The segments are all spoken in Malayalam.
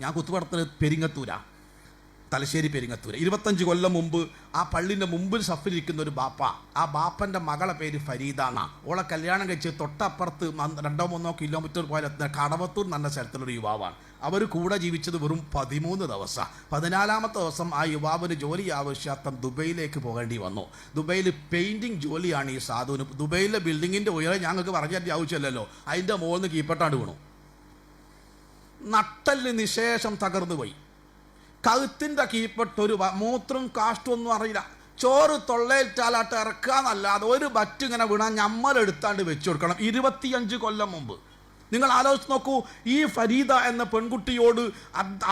ഞാൻ കുത്തുപടത്തിന് പെരിങ്ങത്തൂരാ, തലശ്ശേരി പെരിങ്ങത്തൂര്. 25 കൊല്ലം മുമ്പ് ആ പള്ളിൻ്റെ മുമ്പിൽ സഫിലിരിക്കുന്ന ഒരു ബാപ്പ, ആ ബാപ്പൻ്റെ മകളെ പേര് ഫരീദാണ്. ഓളെ കല്യാണം കഴിച്ച് തൊട്ടപ്പുറത്ത് 2-3 കിലോമീറ്റർ പോയാൽ കടവത്തൂർ എന്ന സ്ഥലത്തുള്ളൊരു യുവാവാണ്. അവർ കൂടെ ജീവിച്ചത് വെറും 13 ദിവസം. 14ാമത്തെ ദിവസം ആ യുവാവിന് ജോലി ആവശ്യാർത്ഥം ദുബൈയിലേക്ക് പോകേണ്ടി വന്നു. ദുബൈയിൽ പെയിൻറ്റിങ് ജോലിയാണ് ഈ സാധുവിന്. ദുബൈയിലെ ബിൽഡിങ്ങിൻ്റെ ഉയരം ഞങ്ങൾക്ക് പറഞ്ഞു തരേണ്ട ആവശ്യമില്ലല്ലോ, അതിൻ്റെ മുകളിൽ നിന്ന് കീപ്പട്ടാണ്ട് വീണു. നട്ടല് നിശേഷം തകർന്നു പോയി. കഴുത്തിൻ്റെ കീപ്പെട്ട് ഒരു മൂത്രം കാഷ്ടം ഒന്നും അറിയില്ല. ചോറ് തൊള്ളയിട്ടാലാട്ട് ഇറക്കാന്നല്ലാതെ ഒരു ബറ്റിങ്ങനെ വീണാൽ ഞമ്മലെടുത്താണ്ട് വെച്ചു കൊടുക്കണം. 25 കൊല്ലം മുമ്പ്. നിങ്ങൾ ആലോചിച്ച് നോക്കൂ, ഈ ഫരീദ എന്ന പെൺകുട്ടിയോട്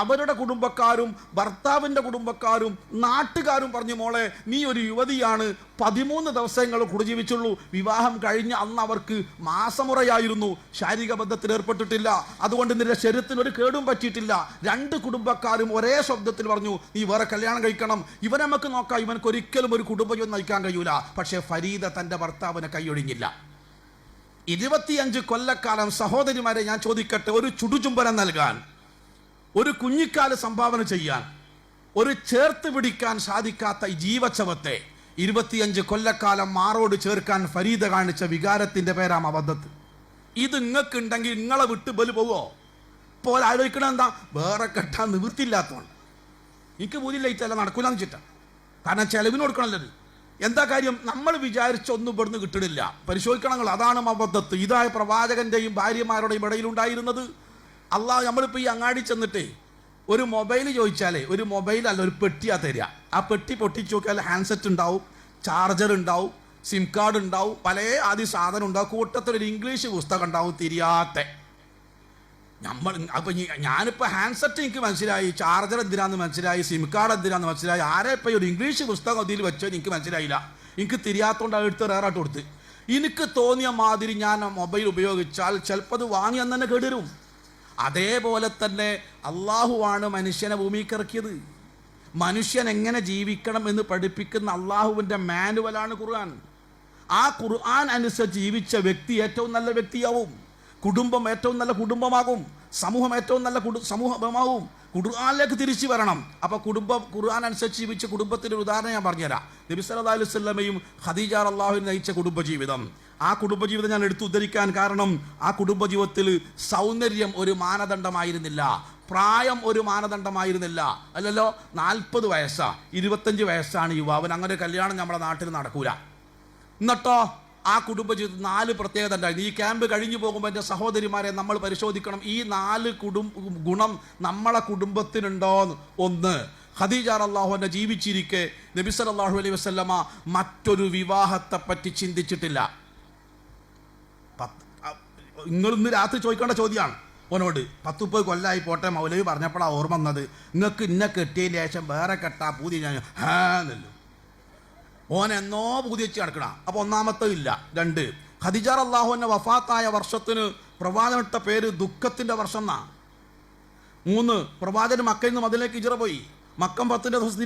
അവരുടെ കുടുംബക്കാരും ഭർത്താവിൻ്റെ കുടുംബക്കാരും നാട്ടുകാരും പറഞ്ഞു, മോളെ നീ ഒരു യുവതിയാണ്, 13 ദിവസങ്ങൾ കൂടെ ജീവിച്ചുള്ളൂ. വിവാഹം കഴിഞ്ഞ് അന്ന് അവർക്ക് മാസമുറയായിരുന്നു, ശാരീരിക ബന്ധത്തിൽ ഏർപ്പെട്ടിട്ടില്ല, അതുകൊണ്ട് നിന്റെ ശരീരത്തിന് ഒരു കേടും പറ്റിയിട്ടില്ല. 2 കുടുംബക്കാരും ഒരേ ശബ്ദത്തിൽ പറഞ്ഞു, നീ വേറെ കല്യാണം കഴിക്കണം, ഇവനെ നമുക്ക് നോക്കാം, ഇവനക്ക് ഒരിക്കലും ഒരു കുടുംബജീവിതം നയിക്കാൻ കഴിയൂല. പക്ഷേ ഫരീദ തൻ്റെ ഭർത്താവിനെ കൈയൊഴിഞ്ഞില്ല. 25 കൊല്ലക്കാലം. സഹോദരിമാരെ ഞാൻ ചോദിക്കട്ടെ, ഒരു ചുടുചുംബനം നൽകാൻ, ഒരു കുഞ്ഞിക്കാല് സംഭാവന ചെയ്യാൻ, ഒരു ചേർത്ത് പിടിക്കാൻ സാധിക്കാത്ത ഈ ജീവച്ചവത്തെ 25 കൊല്ലക്കാലം മാറോട് ചേർക്കാൻ ഫരീദ കാണിച്ച വികാരത്തിന്റെ പേരാം അബദ്ധത്ത്. ഇത് നിങ്ങൾക്കുണ്ടെങ്കിൽ നിങ്ങളെ വിട്ട് ബലു പോവോ? പോലെ ആലോചിക്കണം, എന്താ വേറെ കെട്ടാൻ നിവൃത്തിയില്ലാത്തതുകൊണ്ട്. എനിക്ക് ബുദ്ധിയില്ലായിട്ടല്ല, നടക്കൂലെന്ന് വെച്ചിട്ടാ. കാരണം ചെലവിന് കൊടുക്കണല്ലോ. എന്താ കാര്യം? നമ്മൾ വിചാരിച്ചൊന്നും ഇവിടുന്ന് കിട്ടണില്ല. പരിശോധിക്കണങ്ങൾ. അതാണ് അബദ്ധത്ത്. ഇതായ പ്രവാചകന്റെയും ഭാര്യമാരുടെയും ഇടയിലുണ്ടായിരുന്നത്. അള്ളാഹ് നമ്മളിപ്പോൾ ഈ അങ്ങാടി ചെന്നിട്ടേ ഒരു മൊബൈൽ ചോദിച്ചാലേ, ഒരു മൊബൈലല്ല ഒരു പെട്ടിയാ തരിക. ആ പെട്ടി പൊട്ടിച്ച് നോക്കിയാൽ ഹാൻഡ്സെറ്റ് ഉണ്ടാവും, ചാർജർ ഉണ്ടാവും, സിം കാർഡ് ഉണ്ടാവും, പല ആദ്യ സാധനം ഉണ്ടാവും, കൂട്ടത്തിലൊരു ഇംഗ്ലീഷ് പുസ്തകം ഉണ്ടാവും തിരിയാത്ത. അപ്പം ഞാനിപ്പോൾ ഹാൻഡ്സെറ്റ് എനിക്ക് മനസ്സിലായി, ചാർജർ എന്തിനാന്ന് മനസ്സിലായി, സിം കാർഡ് എന്തിനാന്ന് മനസ്സിലായി, ആരെ ഇപ്പോൾ ഒരു ഇംഗ്ലീഷ് പുസ്തകം അതിൽ വെച്ചോ എനിക്ക് മനസ്സിലായില്ല. എനിക്ക് തിരിയാത്തോണ്ട് എടുത്ത് വേറാട്ട് കൊടുത്ത്. എനിക്ക് തോന്നിയ മാതിരി ഞാൻ മൊബൈൽ ഉപയോഗിച്ചാൽ ചിലപ്പോൾ അത് വാങ്ങി അന്ന് തന്നെ കേടുവരും. അതേപോലെ തന്നെ അള്ളാഹുവാണ് മനുഷ്യനെ ഭൂമിക്ക് ഇറക്കിയത്. മനുഷ്യൻ എങ്ങനെ ജീവിക്കണം എന്ന് പഠിപ്പിക്കുന്ന അള്ളാഹുവിൻ്റെ മാനുവലാണ് ഖുർആൻ. ആ ഖുർആൻ അനുസരിച്ച് ജീവിച്ച വ്യക്തി ഏറ്റവും നല്ല വ്യക്തിയാവും, കുടുംബം ഏറ്റവും നല്ല കുടുംബമാകും, സമൂഹം ഏറ്റവും നല്ല സമൂഹമാവും. ഖുർആനിലേക്ക് തിരിച്ചു വരണം. അപ്പോൾ ഖുർആൻ അനുസരിച്ച് ജീവിച്ച കുടുംബത്തിൻ്റെ ഒരു ഉദാഹരണം ഞാൻ പറഞ്ഞുതരാം. നബി സല്ലല്ലാഹു അലൈഹി വസല്ലമയും ഖദീജ റളിയല്ലാഹു നയിച്ച കുടുംബജീവിതം. ആ കുടുംബജീവിതം ഞാൻ എടുത്തു ഉദ്ധരിക്കാൻ കാരണം, ആ കുടുംബജീവിതത്തിൽ സൗന്ദര്യം ഒരു മാനദണ്ഡമായിരുന്നില്ല, പ്രായം ഒരു മാനദണ്ഡമായിരുന്നില്ല. അല്ലല്ലോ, 40 വയസ്സാ, 25 വയസ്സാണ് യുവാവൻ. അങ്ങനെ കല്യാണം നമ്മുടെ നാട്ടിൽ നടക്കൂല. എന്നിട്ടോ ആ കുടുംബജീവിതത്തിൽ 4 പ്രത്യേകത ഉണ്ടായിരുന്നു. ഈ ക്യാമ്പ് കഴിഞ്ഞു പോകുമ്പോൾ എൻ്റെ സഹോദരിമാരെ നമ്മൾ പരിശോധിക്കണം, ഈ 4 ഗുണം നമ്മളെ കുടുംബത്തിനുണ്ടോ. 1, ഖദീജ റളിയല്ലാഹു അൻഹ ജീവിച്ചിരിക്കെ നബി സല്ലല്ലാഹു അലൈഹി വസല്ലമ മറ്റൊരു വിവാഹത്തെ പറ്റി ചിന്തിച്ചിട്ടില്ല. നിങ്ങളിന്ന് രാത്രി ചോദിക്കേണ്ട ചോദ്യമാണ് ഓനോട്. 10-30 കൊല്ലമായി പോട്ടെ, മൗലവി പറഞ്ഞപ്പോഴാണ് ഓർമ്മ വന്നത്, നിങ്ങൾക്ക് ഇന്നെ കെട്ടിയതിന് ശേഷം വേറെ കെട്ടാ പൂതി ഞാൻ ഹാന്നല്ലോ. ഓൻ എന്നോ പൂതി വെച്ച് കിടക്കണ. അപ്പോൾ ഒന്നാമത്തെ ഇല്ല. 2, ഖദീജ റളിയല്ലാഹു അൻഹ വഫാത്തായ വർഷത്തിന് പ്രവാചകനിട്ട പേര് ദുഃഖത്തിൻ്റെ വർഷം എന്നാ. 3, പ്രവാചകൻ മക്കയിൽ നിന്ന് മദീനയിലേക്ക് ഹിജ്റ പോയി. മക്കം 10 ദിവസം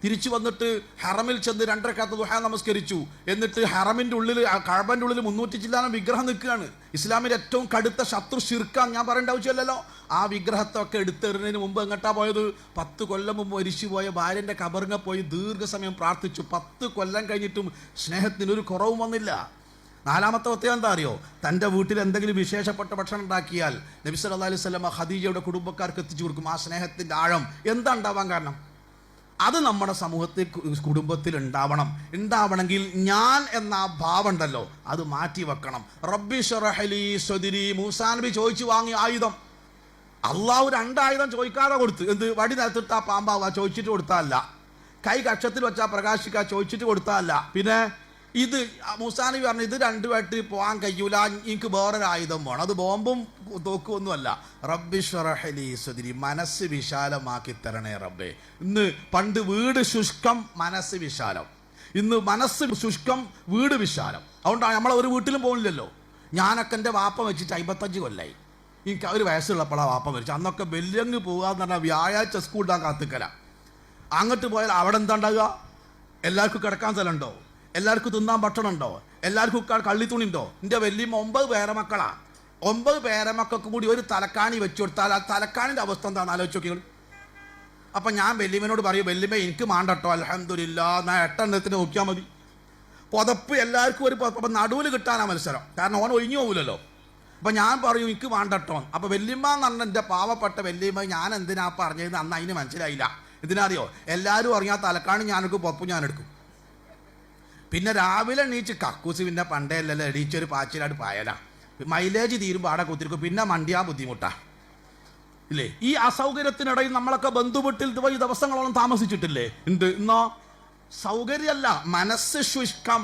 തിരിച്ചു വന്നിട്ട് ഹറമിൽ ചെന്ന് 2 റക്അത്ത് ദുഹാ നമസ്കരിച്ചു. എന്നിട്ട് ഹറമിൻ്റെ ഉള്ളിൽ, കഅബൻ്റെ ഉള്ളിൽ 300 ചില്ലാനം വിഗ്രഹം നിൽക്കുകയാണ്. ഇസ്ലാമിൻ്റെ ഏറ്റവും കടുത്ത ശത്രു ശിർക്കാൻ ഞാൻ പറയേണ്ട ആവശ്യമില്ലല്ലോ. ആ വിഗ്രഹത്തൊക്കെ എടുത്തെറിഞ്ഞതിന് മുമ്പ് എങ്ങോട്ടാ പോയത്? 10 കൊല്ലം മുമ്പ് മരിച്ചു പോയ ഭാര്യൻ്റെ കബറിങ്ങ പോയി ദീർഘസമയം പ്രാർത്ഥിച്ചു. 10 കൊല്ലം കഴിഞ്ഞിട്ടും സ്നേഹത്തിനൊരു കുറവും വന്നില്ല. 4ാമത്തെ പ്രത്യേകത എന്താ അറിയോ? തൻ്റെ വീട്ടിൽ എന്തെങ്കിലും വിശേഷപ്പെട്ട ഭക്ഷണം ഉണ്ടാക്കിയാൽ നബി സല്ലല്ലാഹു അലൈഹി വസല്ലം ഖദീജയുടെ കുടുംബക്കാർക്ക് എത്തിച്ചു കൊടുക്കും. ആ സ്നേഹത്തിൻ്റെ ആഴം എന്താ ഉണ്ടാവാൻ കാരണം? അത് നമ്മുടെ സമൂഹത്തിൽ, കുടുംബത്തിൽ ഉണ്ടാവണമെങ്കിൽ ഞാൻ എന്ന ആ ഭാവം ഉണ്ടല്ലോ, അത് മാറ്റി വെക്കണം. റബ്ബി ശറഹ് ലീ സദ്രി. മൂസാ നബി ചോദിച്ചു വാങ്ങിയ ആയുധം അള്ളാഹു 2 ആയുധം ചോദിക്കാതെ കൊടുത്ത്. എന്ത്? വടി നിലത്തിട്ടാ പാമ്പാവുക, ചോദിച്ചിട്ട് കൊടുത്താല്ല. കൈ കക്ഷത്തിൽ വെച്ചാൽ പ്രകാശിക്കുക, ചോദിച്ചിട്ട് കൊടുത്താല്ല. പിന്നെ ഇത് മൂസാ നബി പറഞ്ഞു, ഇത് 2 പോകാൻ കഴിയൂല, എനിക്ക് വേറൊരു ആയുധം വേണം. അത് ബോംബും തോക്കുമൊന്നുമല്ല. റബ്ബി ശറഹ് ലീ സദ്രി. മനസ്സ് വിശാലമാക്കി തരണേ റബ്ബേ. ഇന്ന് പണ്ട് വീട് ശുഷ്കം, മനസ്സ് വിശാലം. ഇന്ന് മനസ്സ് ശുഷ്കം, വീട് വിശാലം. അതുകൊണ്ടാണ് നമ്മളെ ഒരു വീട്ടിലും പോകുന്നില്ലല്ലോ. ഞാനൊക്കെ എൻ്റെ വാപ്പ വെച്ചിട്ട് 55 കൊല്ലായി. എനിക്ക് 1 വയസ്സുള്ളപ്പോഴാണ് വാപ്പ മരിച്ചു. അന്നൊക്കെ വെല്ലങ്ങ് പോകുക എന്ന് പറഞ്ഞാൽ വ്യാഴാഴ്ച സ്കൂൾ ഇടാൻ കാത്തിക്കല. അങ്ങോട്ട് പോയാൽ അവിടെ എന്താ ഉണ്ടാകുക? എല്ലാവർക്കും കിടക്കാൻ സ്ഥലമുണ്ടോ? എല്ലാവർക്കും തിന്നാൻ ഭക്ഷണം ഉണ്ടോ? എല്ലാവർക്കും കള്ളിത്തുണി ഉണ്ടോ? എൻ്റെ വലിയ 9 പേരമക്കളാണ്. 9 പേരമക്കൾക്ക് കൂടി ഒരു തലക്കാണി വെച്ചു കൊടുത്താൽ ആ തലക്കാണിൻ്റെ അവസ്ഥ എന്താണെന്ന് ആലോചിച്ച് നോക്കികൾ. അപ്പം ഞാൻ വല്യമ്മനോട് പറയും, വല്യമ്മ എനിക്ക് മാണ്ടട്ടോ അൽഹംദുലില്ലാ, ഞാൻ 8 എണ്ണത്തിന് നോക്കിയാൽ മതി. പുതപ്പ് എല്ലാവർക്കും ഒരു പുതപ്പ്. അപ്പം നടുവിൽ കിട്ടാനാണ് മത്സരം, കാരണം ഓൻ ഒഴിഞ്ഞു പോകില്ലല്ലോ. അപ്പം ഞാൻ പറയും എനിക്ക് വേണ്ടട്ടോ. അപ്പം വല്യമ്മ എന്ന് പറഞ്ഞ എൻ്റെ പാവപ്പെട്ട വല്യമ്മ ഞാൻ എന്തിനാ പറഞ്ഞത് അന്ന് അതിന് മനസ്സിലായില്ല. ഇതിനറിയോ, എല്ലാവരും അറിയാൻ തലക്കാണി ഞാനെടുക്കും, പുതപ്പ് ഞാനെടുക്കും. പിന്നെ രാവിലെ എണീച്ച് കക്കൂസ് പിന്നെ പണ്ടേ അല്ലല്ലോ എണീച്ചൊരു പാച്ചിലായിട്ട് പായലാ, മൈലേജ് തീരുമ്പോൾ അവിടെ കുത്തിരിക്കും, പിന്നെ മണ്ടിയാ ബുദ്ധിമുട്ടാ ഇല്ലേ. ഈ അസൗകര്യത്തിനിടയിൽ നമ്മളൊക്കെ ബന്ധുവീട്ടിൽ പോയി ദിവസങ്ങളോളം താമസിച്ചിട്ടില്ലേ? ഉണ്ട്. എന്നോ സൗകര്യമല്ല, മനസ്സ് ശുഷ്കം.